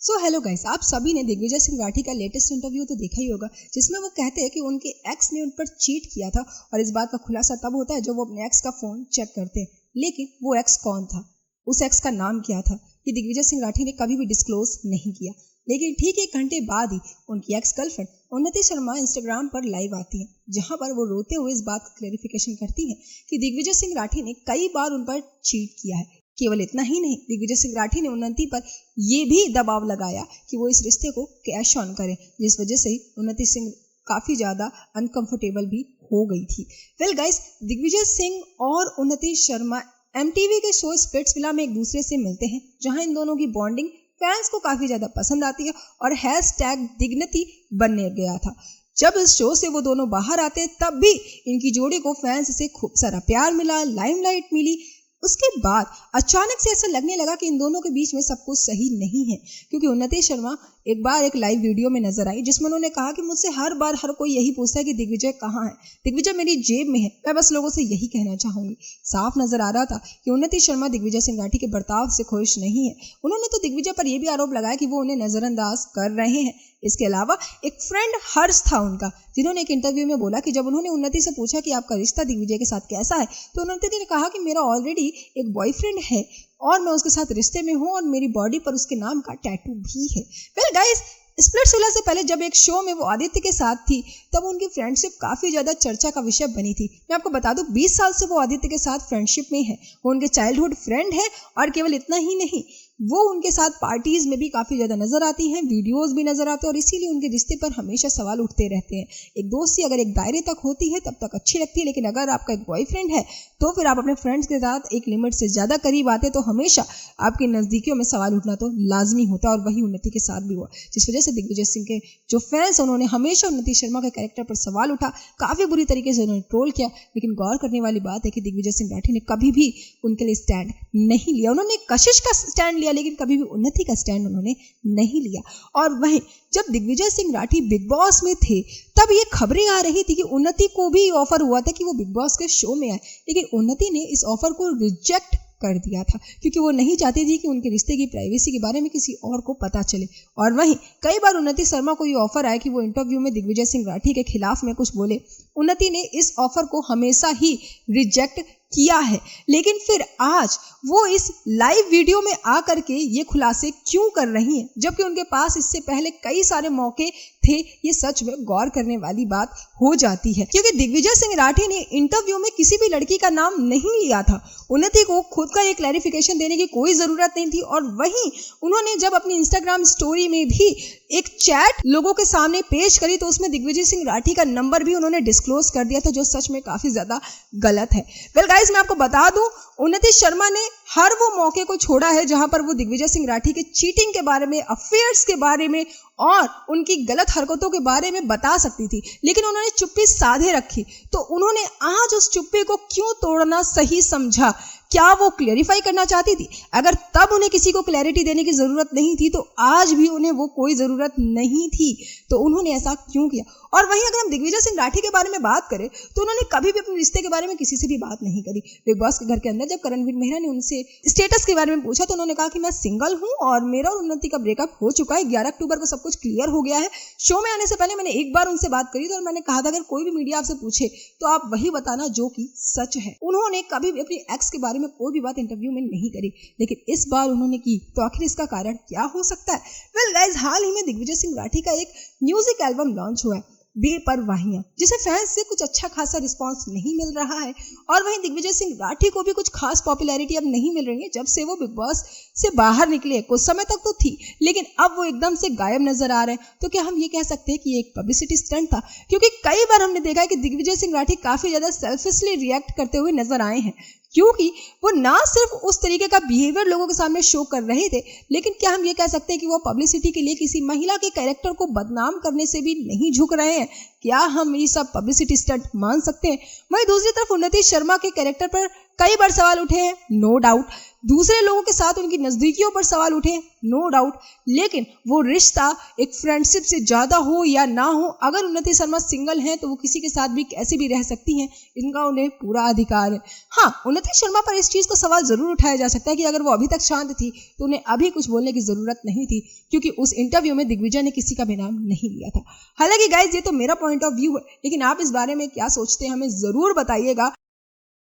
Hello guys, आप सभी ने दिग्विजय सिंह राठी का लेटेस्ट इंटरव्यू तो देखा ही होगा, जिसमें वो कहते हैं कि उनके एक्स ने उन पर चीट किया था। और इस बात का खुलासा तब होता है जब वो अपने एक्स का फोन चेक करते हैं। लेकिन वो एक्स कौन था, उस एक्स का नाम क्या था, ये दिग्विजय सिंह राठी ने कभी भी डिस्क्लोज नहीं किया। लेकिन ठीक 1 घंटे बाद ही उनकी एक्स गर्लफ्रेंड उन्नति शर्मा इंस्टाग्राम पर लाइव आती है, जहां पर वो रोते हुए इस बात का क्लैरिफिकेशन करती है कि दिग्विजय सिंह राठी ने कई बार उन पर चीट किया है। केवल इतना ही नहीं, दिग्विजय सिंह राठी ने उन्नति पर यह भी दबाव लगाया कि वो इस रिश्ते को कैश ऑन करें, जिस वजह से उन्नति सिंह काफी ज्यादा अनकंफर्टेबल भी हो गई थी। वेल गाइस, दिग्विजय सिंह और उन्नति शर्मा MTV के शो स्प्लिट्सविला में एक दूसरे से मिलते हैं, जहां इन दोनों की बॉन्डिंग फैंस को काफी ज्यादा पसंद आती है और #दिग्नति बनने गया था। जब इस शो से वो दोनों बाहर आते हैं, तब भी इनकी जोड़ी को फैंस से खूब सारा प्यार मिला, लाइमलाइट मिली। उसके बाद अचानक से ऐसा लगने लगा कि इन दोनों के बीच में सब कुछ सही नहीं है, क्योंकि उन्नति शर्मा एक बार एक लाइव वीडियो में नजर आई, जिसमें उन्होंने कहा कि मुझसे हर बार हर कोई यही पूछता है कि दिग्विजय कहाँ है, दिग्विजय मेरी जेब में है, मैं बस लोगों से यही कहना चाहूंगी। साफ नजर आ रहा था कि उन्नति शर्मा दिग्विजय सिंह राठी के बर्ताव से खुश नहीं है। उन्होंने तो दिग्विजय पर यह भी आरोप लगाया कि वो उन्हें नजरअंदाज कर रहे हैं। इसके अलावा एक फ्रेंड हर्ष था उनका, जिन्होंने एक इंटरव्यू में बोला कि जब उन्होंने उन्नति से पूछा कि आपका रिश्ता दिग्विजय के साथ कैसा है, तो उन्नति ने कहा कि मेरा ऑलरेडी एक बॉयफ्रेंड है और मैं उसके साथ रिश्ते में हूँ और मेरी बॉडी पर उसके नाम का टैटू भी है। वेल गाइस, स्प्लिट्सविला से पहले जब एक शो में वो आदित्य के साथ थी, तब उनकी फ्रेंडशिप काफी ज्यादा चर्चा का विषय बनी थी। मैं आपको बता दूं, 20 साल से वो आदित्य के साथ फ्रेंडशिप में है, वो उनके चाइल्डहुड फ्रेंड है। और केवल इतना ही नहीं, वो उनके साथ पार्टीज में भी काफी ज्यादा नजर आती हैं, वीडियोस भी नजर आते हैं, और इसीलिए उनके रिश्ते पर हमेशा सवाल उठते रहते हैं। एक दोस्ती अगर एक दायरे तक होती है तब तक अच्छी लगती है, लेकिन अगर आपका एक बॉयफ्रेंड है तो फिर आप अपने फ्रेंड्स के साथ एक लिमिट से ज्यादा करीब आते तो हमेशा आपकी नजदीकियों में सवाल उठना तो लाजमी होता है। और वही उन्नति के साथ भी हुआ, जिस वजह से दिग्विजय सिंह के जो फैंस, उन्होंने हमेशा उन्नति शर्मा के कैरेक्टर पर सवाल उठा, काफी बुरी तरीके से उन्होंने ट्रोल किया। लेकिन गौर करने वाली बात है कि दिग्विजय सिंह राठी ने कभी भी उनके लिए स्टैंड नहीं लिया। उन्होंने कशिश का स्टैंड लिया, लेकिन कभी भी उन्नति का स्टैंड उन्होंने नहीं लिया। और वहीं जब दिग्विजय सिंह राठी बिग बॉस में थे, तब ये खबरें आ रही थी कि उन्नति को भी ऑफर हुआ था कि वो बिग बॉस के शो में आए, लेकिन उन्नति ने इस ऑफर को रिजेक्ट कर दिया था, क्योंकि वो नहीं चाहती थी कि उनके रिश्ते की प्राइवेसी के बारे में किसी और को पता चले। और वहीं कई बार उन्नति शर्मा को ये ऑफर आया कि वो इंटरव्यू में दिग्विजय सिंह राठी के खिलाफ में कुछ बोले। उन्नति ने इस ऑफर को हमेशा ही रिजेक्ट किया है, लेकिन फिर आज वो इस लाइव वीडियो में आकर के ये खुलासे क्यों कर रही हैं, जबकि उनके पास इससे पहले कई सारे मौके थे। ये सच में गौर करने वाली बात हो जाती है, क्योंकि दिग्विजय सिंह राठी ने इंटरव्यू में किसी भी लड़की का नाम नहीं लिया था। उन्नति को खुद का एक क्लैरिफिकेशन देने की कोई जरूरत नहीं थी। और वहीं उन्होंने जब अपनी इंस्टाग्राम स्टोरी में भी एक चैट लोगों के सामने पेश करी, तो उसमें दिग्विजय सिंह राठी का नंबर भी उन्होंने डिस्क्लोज कर दिया था, जो सच में काफी ज्यादा गलत है। वेल गाइस, मैं आपको बता दूं, उन्नति शर्मा ने हर वो मौके को छोड़ा है जहां पर वो दिग्विजय सिंह राठी के चीटिंग के बारे में, अफेयर्स के बारे में और उनकी गलत हरकतों के बारे में बता सकती थी, लेकिन उन्होंने चुप्पी साधे रखी। तो उन्होंने आज उस चुप्पी को क्यों तोड़ना सही समझा? क्या वो क्लेरिफाई करना चाहती थी? अगर तब उन्हें किसी को क्लैरिटी देने की जरूरत नहीं थी, तो आज भी उन्हें वो कोई जरूरत नहीं थी। तो उन्होंने ऐसा क्यों किया? और वहीं अगर हम दिग्विजय सिंह राठी के बारे में बात करें, तो उन्होंने कभी भी अपने रिश्ते के बारे में किसी से भी बात नहीं करी। बिग बॉस के घर के अंदर जब करणवीर मेहरा ने उनसे स्टेटस के बारे में पूछा, तो उन्होंने कहा कि मैं सिंगल हूं और मेरा और उन्नति का ब्रेकअप हो चुका है, 11 अक्टूबर को सब कुछ क्लियर हो गया है। शो में आने से पहले मैंने एक बार उनसे बात करी थी और मैंने कहा था अगर कोई भी मीडिया आपसे पूछे तो आप वही बताना जो कि सच है। उन्होंने कभी भी अपनी एक्स के बारे में कोई भी बात इंटरव्यू में नहीं करी, लेकिन इस बार उन्होंने की, तो आखिर इसका कारण क्या हो सकता है? वेल गाइस, हाल ही में दिग्विजय सिंह राठी का एक म्यूजिक एल्बम लॉन्च हुआ है, बेपरवाहियां, जिसे फैंस से कुछ अच्छा खासा रिस्पांस नहीं मिल रहा है। और वहीं दिग्विजय सिंह राठी को भी कुछ खास पॉपुलैरिटी अब नहीं मिल रही है जब से वो बिग बॉस से बाहर निकले। कुछ समय तक तो थी, लेकिन अब वो एकदम से गायब नजर आ रहे हैं। तो क्या हम ये कह सकते हैं कि ये एक पब्लिसिटी स्टंट था? क्योंकि कई बार हमने देखा है कि दिग्विजय सिंह राठी काफी ज्यादा सेल्फिशली रिएक्ट करते हुए नजर आए हैं, क्योंकि वो ना सिर्फ उस तरीके का बिहेवियर लोगों के सामने शो कर रहे थे, लेकिन क्या हम ये कह सकते हैं कि वो पब्लिसिटी के लिए किसी महिला के कैरेक्टर को बदनाम करने से भी नहीं झुक रहे हैं? क्या हम ये सब पब्लिसिटी स्टंट मान सकते हैं? वहीं दूसरी तरफ उन्नति शर्मा के कैरेक्टर पर कई बार सवाल उठे हैं, नो डाउट। दूसरे लोगों के साथ उनकी नजदीकियों पर सवाल उठे, नो डाउट, लेकिन वो रिश्ता एक फ्रेंडशिप से ज्यादा हो या ना हो, अगर उन्नति शर्मा सिंगल हैं तो वो किसी के साथ भी कैसे भी रह सकती हैं, इनका उन्हें पूरा अधिकार है। हाँ, उन्नति शर्मा पर इस चीज का सवाल जरूर उठाया जा सकता है कि अगर वो अभी तक शांत थी तो उन्हें अभी कुछ बोलने की जरूरत नहीं थी, क्योंकि उस इंटरव्यू में दिग्विजय ने किसी का भी नाम नहीं लिया था। हालांकि गाइज ये तो मेरा पॉइंट ऑफ व्यू है, लेकिन आप इस बारे में क्या सोचते हैं हमें जरूर बताइएगा।